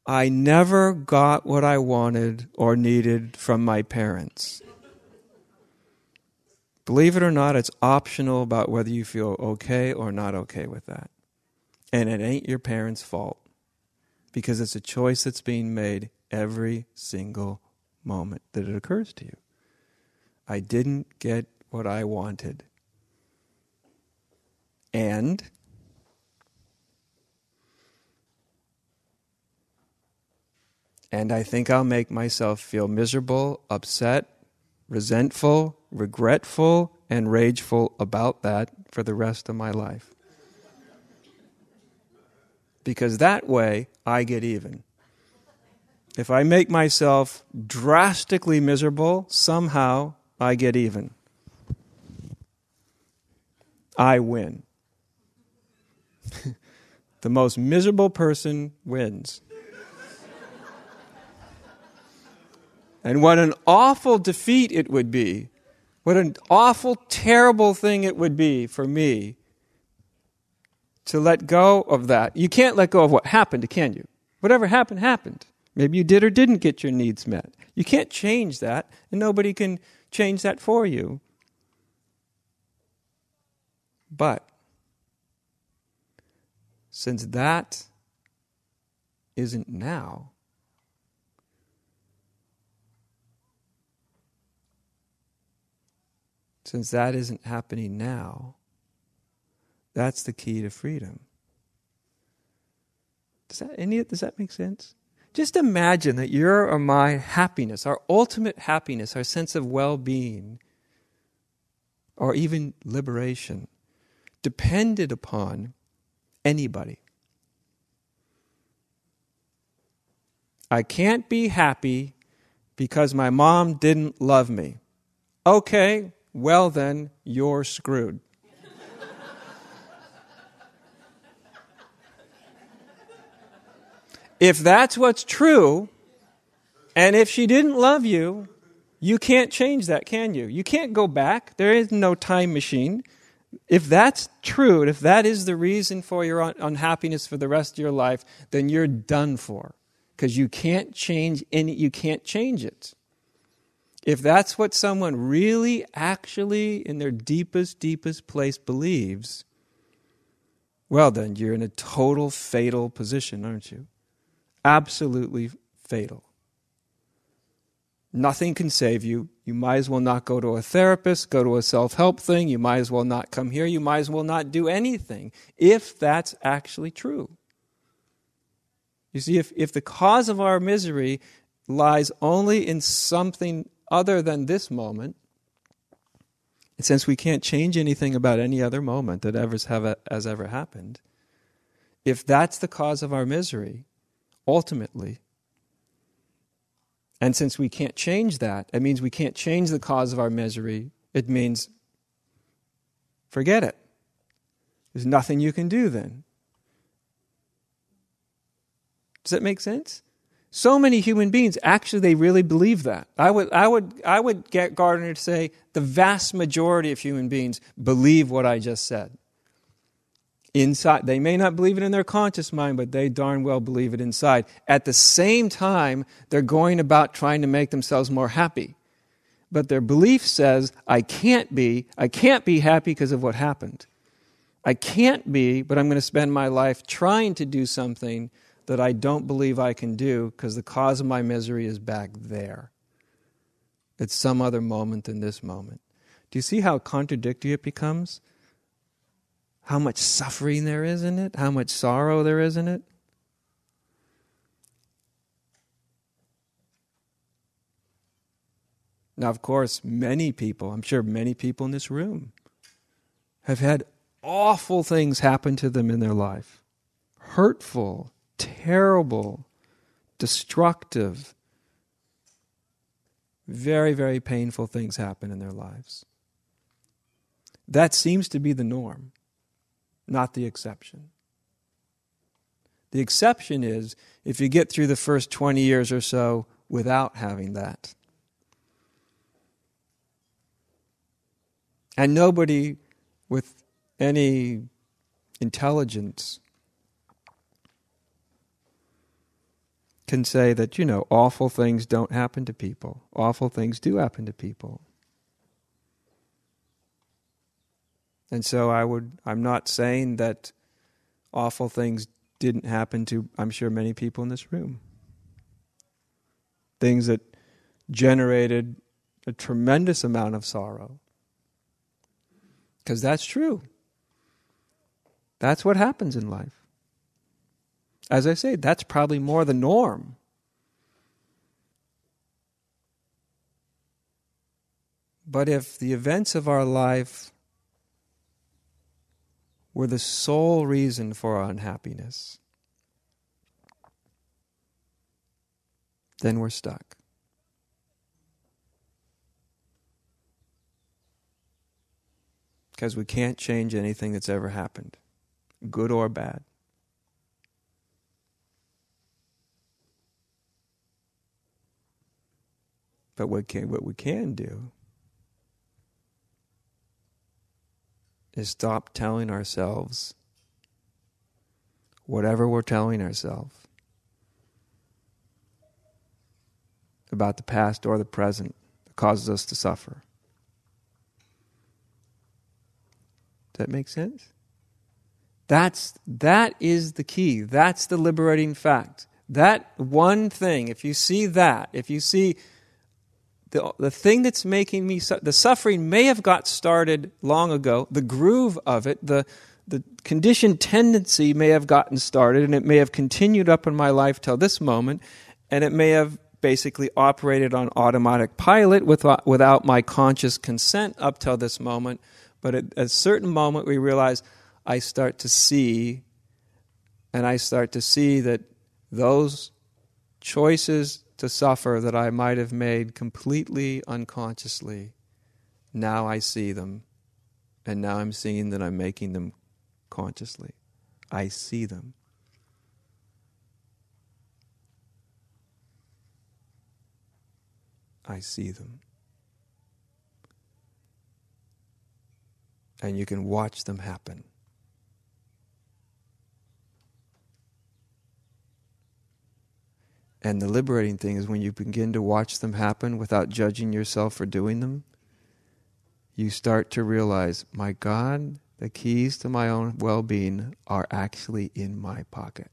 I never got what I wanted or needed from my parents. Believe it or not, it's optional about whether you feel okay or not okay with that. And it ain't your parents' fault, because it's a choice that's being made every single moment that it occurs to you. I didn't get what I wanted. And I think I'll make myself feel miserable, upset, resentful, regretful, and rageful about that for the rest of my life. Because that way, I get even. If I make myself drastically miserable, somehow I get even. I win. The most miserable person wins. And what an awful defeat it would be. What an awful, terrible thing it would be for me to let go of that. You can't let go of what happened, can you? Whatever happened, happened. Maybe you did or didn't get your needs met. You can't change that, and nobody can change that for you. But since that isn't now, since that isn't happening now, that's the key to freedom. Does that make sense? Just imagine that your or my happiness, our ultimate happiness, our sense of well-being, or even liberation, depended upon anybody. I can't be happy because my mom didn't love me. Okay, well then, you're screwed. If that's what's true, and if she didn't love you, you can't change that, can you? You can't go back. There is no time machine. If that's true, and if that is the reason for your unhappiness for the rest of your life, then you're done for. Because you can't change it. If that's what someone really, actually, in their deepest, deepest place believes, well then, you're in a total fatal position, aren't you? Absolutely fatal. Nothing can save you. You might as well not go to a therapist, go to a self-help thing. You might as well not come here. You might as well not do anything, if that's actually true. You see, if the cause of our misery lies only in something other than this moment, and since we can't change anything about any other moment that has ever happened, if that's the cause of our misery, ultimately, and since we can't change that, it means we can't change the cause of our misery. It means forget it. There's nothing you can do then. Does that make sense? So many human beings, actually, they really believe that. I would get Gardner to say the vast majority of human beings believe what I just said. Inside, they may not believe it in their conscious mind, but they darn well believe it inside. At the same time, they're going about trying to make themselves more happy. But their belief says, I can't be happy because of what happened. I can't be, but I'm going to spend my life trying to do something that I don't believe I can do because the cause of my misery is back there. It's some other moment than this moment. Do you see how contradictory it becomes? How much suffering there is in it? How much sorrow there is in it? Now, of course, many people, I'm sure many people in this room, have had awful things happen to them in their life. Hurtful, terrible, destructive, very, very painful things happen in their lives. That seems to be the norm, not the exception. The exception is if you get through the first 20 years or so without having that. And nobody with any intelligence can say that, awful things don't happen to people. Awful things do happen to people. And so I'm not saying that awful things didn't happen to, I'm sure, many people in this room. Things that generated a tremendous amount of sorrow. Because that's true. That's what happens in life. As I say, that's probably more the norm. But if the events of our life were the sole reason for our unhappiness, then we're stuck. Because we can't change anything that's ever happened, good or bad. But what we can do is stop telling ourselves whatever we're telling ourselves about the past or the present that causes us to suffer. Does that make sense? That is the key. That's the liberating fact. That one thing, if you see the thing that's making me, the suffering may have got started long ago, the groove of it, the conditioned tendency may have gotten started, and it may have continued up in my life till this moment, and it may have basically operated on automatic pilot without my conscious consent up till this moment. But at a certain moment we realize I start to see that those choices to suffer that I might have made completely unconsciously, now I see them, and now I'm seeing that I'm making them consciously. I see them. I see them. And you can watch them happen. And the liberating thing is when you begin to watch them happen without judging yourself for doing them, you start to realize, my God, the keys to my own well-being are actually in my pocket.